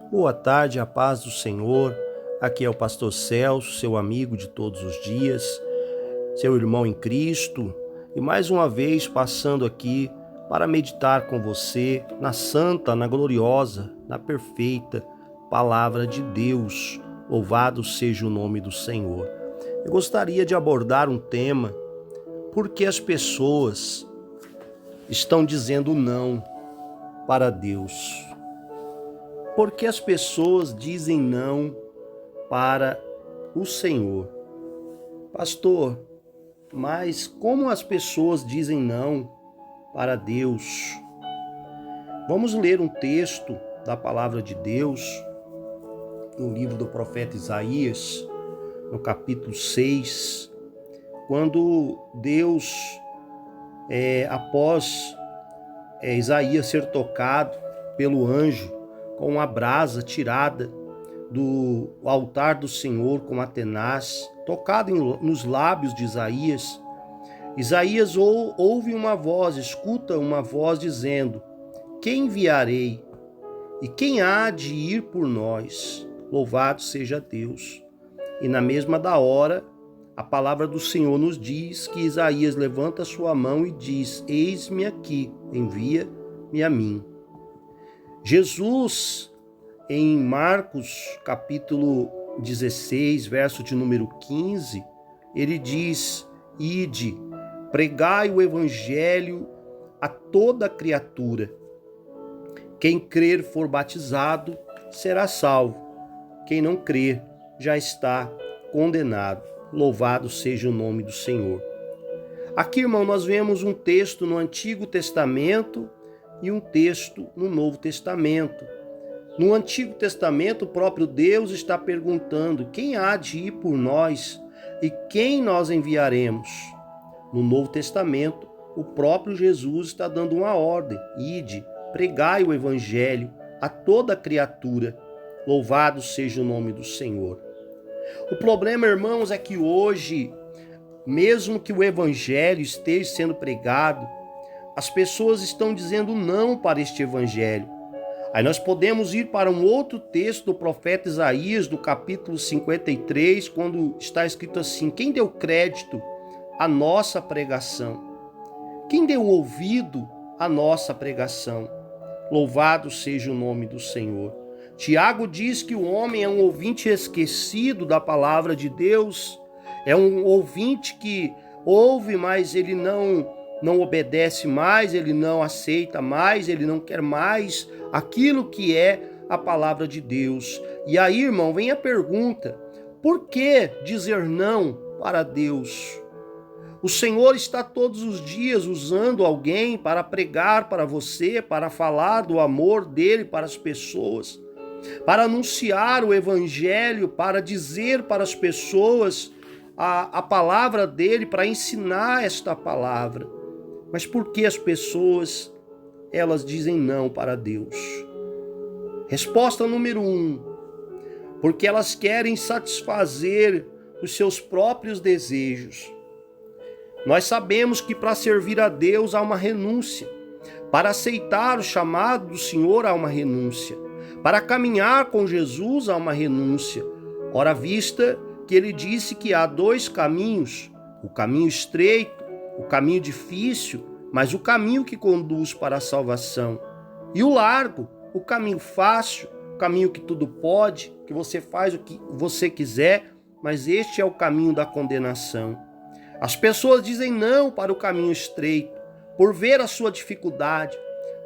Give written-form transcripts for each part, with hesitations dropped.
Boa tarde, a paz do Senhor. Aqui é o pastor Celso, seu amigo de todos os dias, seu irmão em Cristo, e mais uma vez passando aqui para meditar com você na santa, na gloriosa, na perfeita palavra de Deus. Louvado seja o nome do Senhor. Eu gostaria de abordar um tema: por que as pessoas estão dizendo não para Deus? Por que as pessoas dizem não para o Senhor? Pastor, mas como as pessoas dizem não para Deus? Vamos ler um texto da palavra de Deus no livro do profeta Isaías, no capítulo 6, quando Deus, após Isaías ser tocado pelo anjo com uma brasa tirada do altar do Senhor com a tenaz, tocado nos lábios de Isaías, Isaías ouve uma voz, escuta uma voz dizendo: quem enviarei? E quem há de ir por nós? Louvado seja Deus. E na mesma da hora, a palavra do Senhor nos diz que Isaías levanta sua mão e diz: eis-me aqui, envia-me a mim. Jesus, em Marcos capítulo 16, verso de número 15, ele diz: ide, pregai o evangelho a toda criatura. Quem crer for batizado será salvo. Quem não crer já está condenado. Louvado seja o nome do Senhor. Aqui, irmão, nós vemos um texto no Antigo Testamento e um texto no Novo Testamento. No Antigo Testamento, o próprio Deus está perguntando: quem há de ir por nós e quem nós enviaremos? No Novo Testamento, o próprio Jesus está dando uma ordem: ide, pregai o evangelho a toda criatura. Louvado seja o nome do Senhor. O problema, irmãos, é que hoje, mesmo que o evangelho esteja sendo pregado, as pessoas estão dizendo não para este evangelho. Aí nós podemos ir para um outro texto do profeta Isaías, do capítulo 53, quando está escrito assim: quem deu crédito à nossa pregação? Quem deu ouvido à nossa pregação? Louvado seja o nome do Senhor. Tiago diz que o homem é um ouvinte esquecido da palavra de Deus, é um ouvinte que ouve, mas ele não obedece mais, ele não aceita mais, ele não quer mais aquilo que é a palavra de Deus. E aí, irmão, vem a pergunta: por que dizer não para Deus? O Senhor está todos os dias usando alguém para pregar para você, para falar do amor dele para as pessoas, para anunciar o evangelho, para dizer para as pessoas a palavra dele, para ensinar esta palavra. Mas por que as pessoas, elas dizem não para Deus? Resposta número 1: porque elas querem satisfazer os seus próprios desejos. Nós sabemos que para servir a Deus há uma renúncia. Para aceitar o chamado do Senhor há uma renúncia. Para caminhar com Jesus há uma renúncia. Ora vista que ele disse que há dois caminhos: o caminho estreito, o caminho difícil, mas o caminho que conduz para a salvação. E o largo, o caminho fácil, o caminho que tudo pode, que você faz o que você quiser, mas este é o caminho da condenação. As pessoas dizem não para o caminho estreito, por ver a sua dificuldade,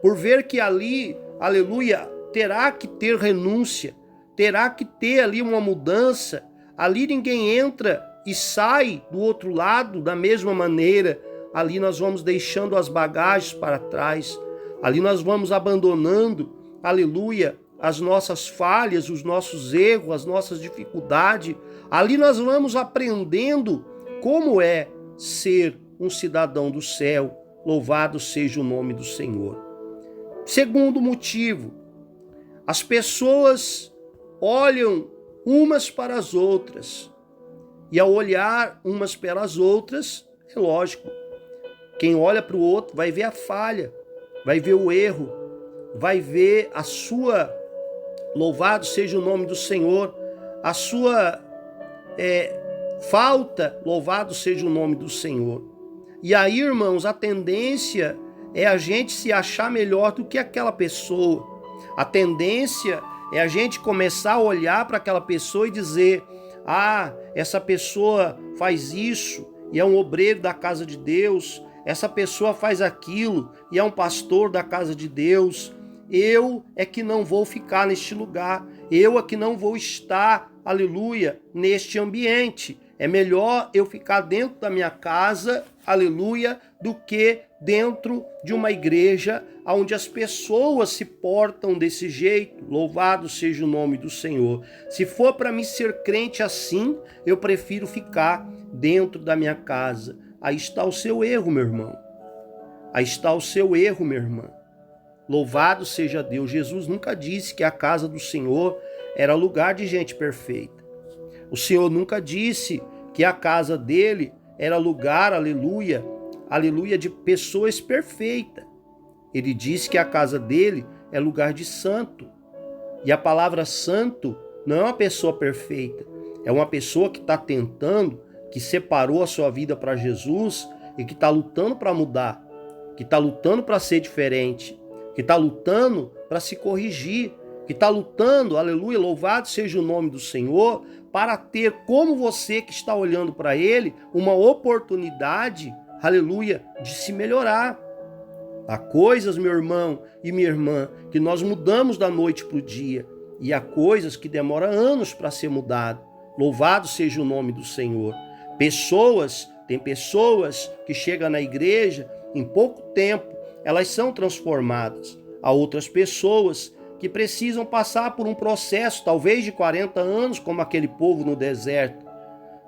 por ver que ali, aleluia, terá que ter renúncia, terá que ter ali uma mudança. Ali ninguém entra e sai do outro lado da mesma maneira. Ali nós vamos deixando as bagagens para trás. Ali nós vamos abandonando, aleluia, as nossas falhas, os nossos erros, as nossas dificuldades. Ali nós vamos aprendendo como é ser um cidadão do céu. Louvado seja o nome do Senhor. Segundo motivo, as pessoas olham umas para as outras. E ao olhar umas pelas outras, é lógico, quem olha para o outro vai ver a falha, vai ver o erro, vai ver a sua louvado seja o nome do Senhor, a sua falta, louvado seja o nome do Senhor. E aí, irmãos, a tendência é a gente se achar melhor do que aquela pessoa. A tendência é a gente começar a olhar para aquela pessoa e dizer: ah, essa pessoa faz isso e é um obreiro da casa de Deus, essa pessoa faz aquilo e é um pastor da casa de Deus. Eu é que não vou ficar neste lugar, eu é que não vou estar, aleluia, neste ambiente. É melhor eu ficar dentro da minha casa, aleluia, do que dentro de uma igreja onde as pessoas se portam desse jeito. Louvado seja o nome do Senhor. Se for para mim ser crente assim, eu prefiro ficar dentro da minha casa. Aí está o seu erro, meu irmão. Aí está o seu erro, minha irmã. Louvado seja Deus. Jesus nunca disse que a casa do Senhor era lugar de gente perfeita. O Senhor nunca disse que a casa dele era lugar, aleluia, aleluia, de pessoas perfeitas. Ele disse que a casa dele é lugar de santo. E a palavra santo não é uma pessoa perfeita, é uma pessoa que está tentando, que separou a sua vida para Jesus e que está lutando para mudar, que está lutando para ser diferente, que está lutando para se corrigir, que está lutando, aleluia, louvado seja o nome do Senhor, para ter, como você que está olhando para ele, uma oportunidade, aleluia, de se melhorar. Há coisas, meu irmão e minha irmã, que nós mudamos da noite para o dia, e há coisas que demoram anos para ser mudado. Louvado seja o nome do Senhor. Tem pessoas que chegam na igreja, em pouco tempo, elas são transformadas. Há outras pessoas que precisam passar por um processo, talvez de 40 anos, como aquele povo no deserto,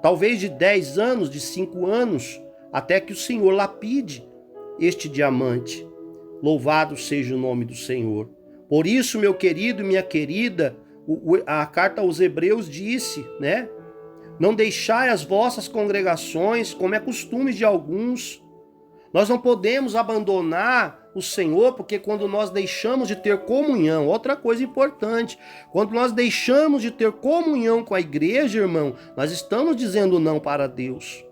talvez de 10 anos, de 5 anos, até que o Senhor lapide este diamante. Louvado seja o nome do Senhor. Por isso, meu querido e minha querida, a carta aos Hebreus disse, né? Não deixai as vossas congregações, como é costume de alguns. Nós não podemos abandonar o Senhor, porque quando nós deixamos de ter comunhão, outra coisa importante, quando nós deixamos de ter comunhão com a igreja, irmão, nós estamos dizendo não para Deus.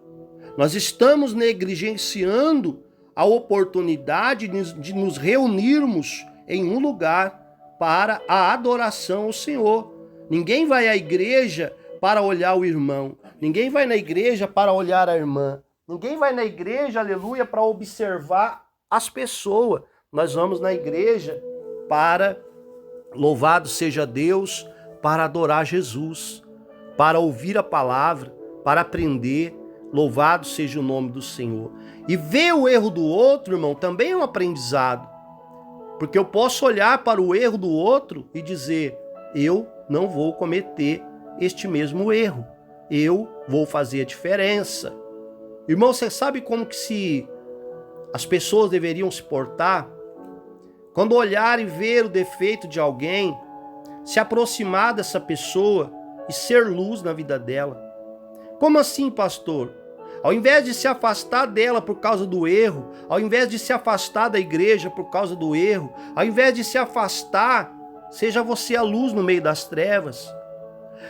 Nós estamos negligenciando a oportunidade de nos reunirmos em um lugar para a adoração ao Senhor. Ninguém vai à igreja para olhar o irmão. Ninguém vai na igreja para olhar a irmã. Ninguém vai na igreja, aleluia, para observar as pessoas. Nós vamos na igreja para, louvado seja Deus, para adorar Jesus, para ouvir a palavra, para aprender. Louvado seja o nome do Senhor. E ver o erro do outro, irmão, também é um aprendizado. Porque eu posso olhar para o erro do outro e dizer: eu não vou cometer este mesmo erro. Eu vou fazer a diferença. Irmão, você sabe como que as pessoas deveriam se portar? Quando olhar e ver o defeito de alguém, se aproximar dessa pessoa e ser luz na vida dela. Como assim, pastor? Ao invés de se afastar dela por causa do erro, ao invés de se afastar da igreja por causa do erro, ao invés de se afastar, seja você a luz no meio das trevas.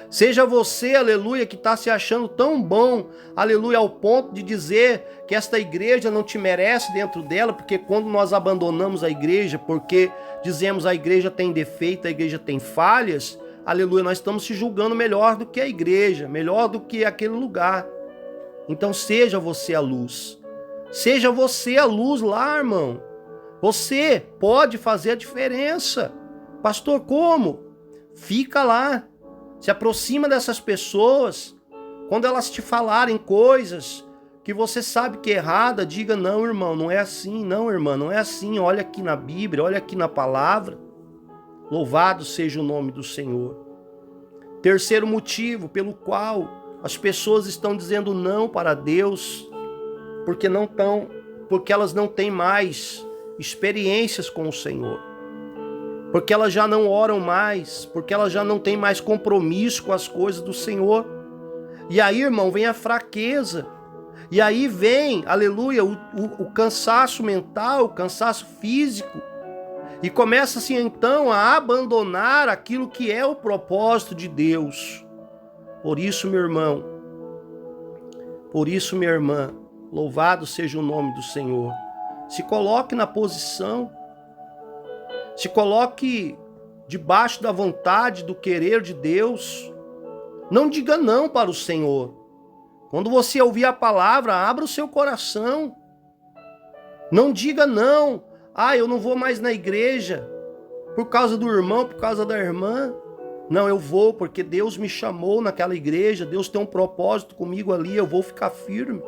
Seja você, aleluia, que está se achando tão bom, aleluia, ao ponto de dizer que esta igreja não te merece dentro dela, porque quando nós abandonamos a igreja, porque dizemos a igreja tem defeito, a igreja tem falhas, aleluia, nós estamos se julgando melhor do que a igreja, melhor do que aquele lugar. Então seja você a luz. Seja você a luz lá, irmão. Você pode fazer a diferença. Pastor, como? Fica lá. Se aproxima dessas pessoas. Quando elas te falarem coisas que você sabe que é errada, diga: não, irmão, não é assim. Não, irmã, não é assim. Olha aqui na Bíblia, olha aqui na palavra. Louvado seja o nome do Senhor. Terceiro motivo pelo qual as pessoas estão dizendo não para Deus, porque elas não têm mais experiências com o Senhor, porque elas já não oram mais, porque elas já não têm mais compromisso com as coisas do Senhor. E aí, irmão, vem a fraqueza, e aí vem, aleluia, o cansaço mental, o cansaço físico, E começa-se então a abandonar aquilo que é o propósito de Deus. Por isso, meu irmão, por isso, minha irmã, louvado seja o nome do Senhor. Se coloque na posição, se coloque debaixo da vontade, do querer de Deus. Não diga não para o Senhor. Quando você ouvir a palavra, abra o seu coração. Não diga não. Eu não vou mais na igreja por causa do irmão, por causa da irmã. Não, eu vou porque Deus me chamou naquela igreja. Deus tem um propósito comigo ali, eu vou ficar firme.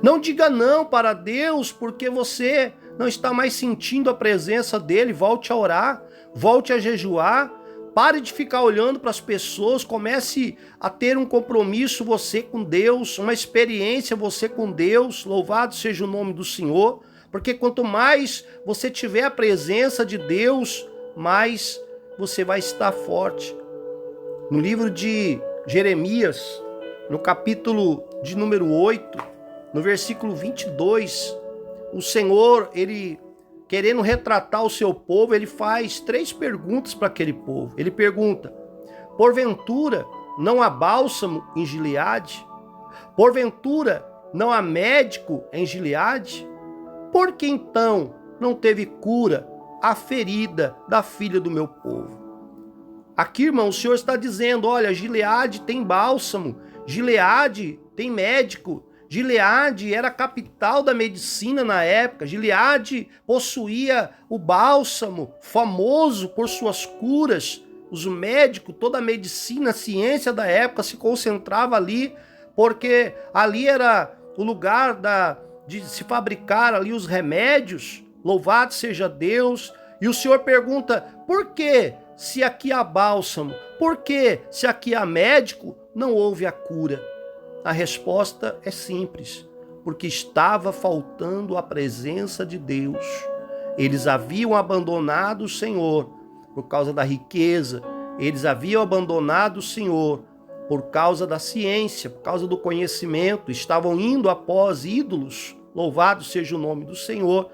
Não diga não para Deus porque você não está mais sentindo a presença dele. Volte a orar, volte a jejuar. Pare de ficar olhando para as pessoas, comece a ter um compromisso você com Deus, uma experiência você com Deus. Louvado seja o nome do Senhor, porque quanto mais você tiver a presença de Deus, mais você vai estar forte. No livro de Jeremias, no capítulo de número 8, no versículo 22, o Senhor, ele querendo retratar o seu povo, ele faz 3 perguntas para aquele povo. Ele pergunta: porventura não há bálsamo em Gileade? Porventura não há médico em Gileade? Por que então não teve cura a ferida da filha do meu povo? Aqui, irmão, o Senhor está dizendo: olha, Gileade tem bálsamo, Gileade tem médico, Gileade era a capital da medicina na época. Gileade possuía o bálsamo, famoso por suas curas. Os médicos, toda a medicina, a ciência da época se concentrava ali, porque ali era o lugar de se fabricar ali os remédios. Louvado seja Deus. E o Senhor pergunta: por que, se aqui há bálsamo, por que, se aqui há médico, não houve a cura? A resposta é simples: porque estava faltando a presença de Deus. Eles haviam abandonado o Senhor por causa da riqueza, eles haviam abandonado o Senhor por causa da ciência, por causa do conhecimento, estavam indo após ídolos. Louvado seja o nome do Senhor.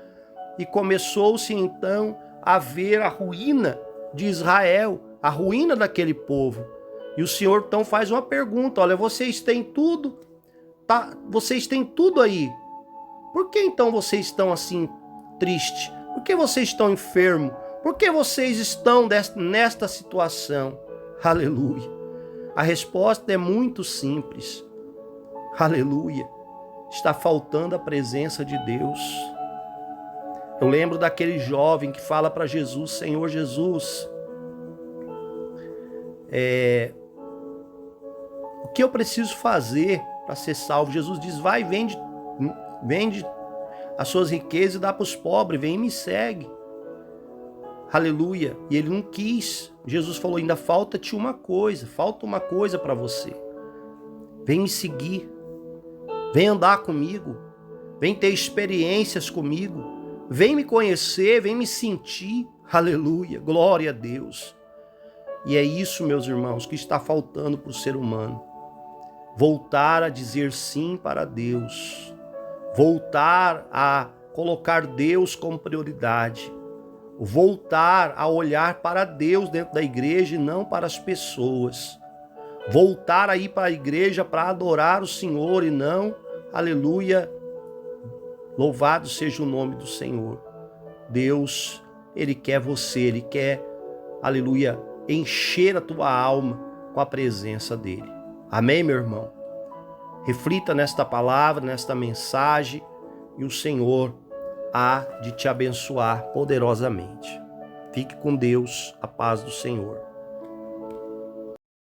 E começou-se então a ver a ruína de Israel, a ruína daquele povo. E o Senhor então faz uma pergunta: olha, vocês têm tudo, tá? Vocês têm tudo aí. Por que então vocês estão assim tristes? Por que vocês estão enfermos? Por que vocês estão nesta situação? Aleluia. A resposta é muito simples. Aleluia. Está faltando a presença de Deus. Eu lembro daquele jovem que fala para Jesus: Senhor Jesus, o que eu preciso fazer para ser salvo? Jesus diz: vai, vende as suas riquezas e dá para os pobres, vem e me segue. Aleluia. E ele não quis. Jesus falou: ainda falta-te uma coisa, falta uma coisa para você. Vem me seguir, vem andar comigo, vem ter experiências comigo, vem me conhecer, vem me sentir. Aleluia, glória a Deus. E é isso, meus irmãos, que está faltando para o ser humano. Voltar a dizer sim para Deus. Voltar a colocar Deus como prioridade. Voltar a olhar para Deus dentro da igreja e não para as pessoas. Voltar a ir para a igreja para adorar o Senhor e não, aleluia, louvado seja o nome do Senhor. Deus, Ele quer você, Ele quer, aleluia, encher a tua alma com a presença dEle. Amém, meu irmão? Reflita nesta palavra, nesta mensagem, e o Senhor há de te abençoar poderosamente. Fique com Deus, a paz do Senhor.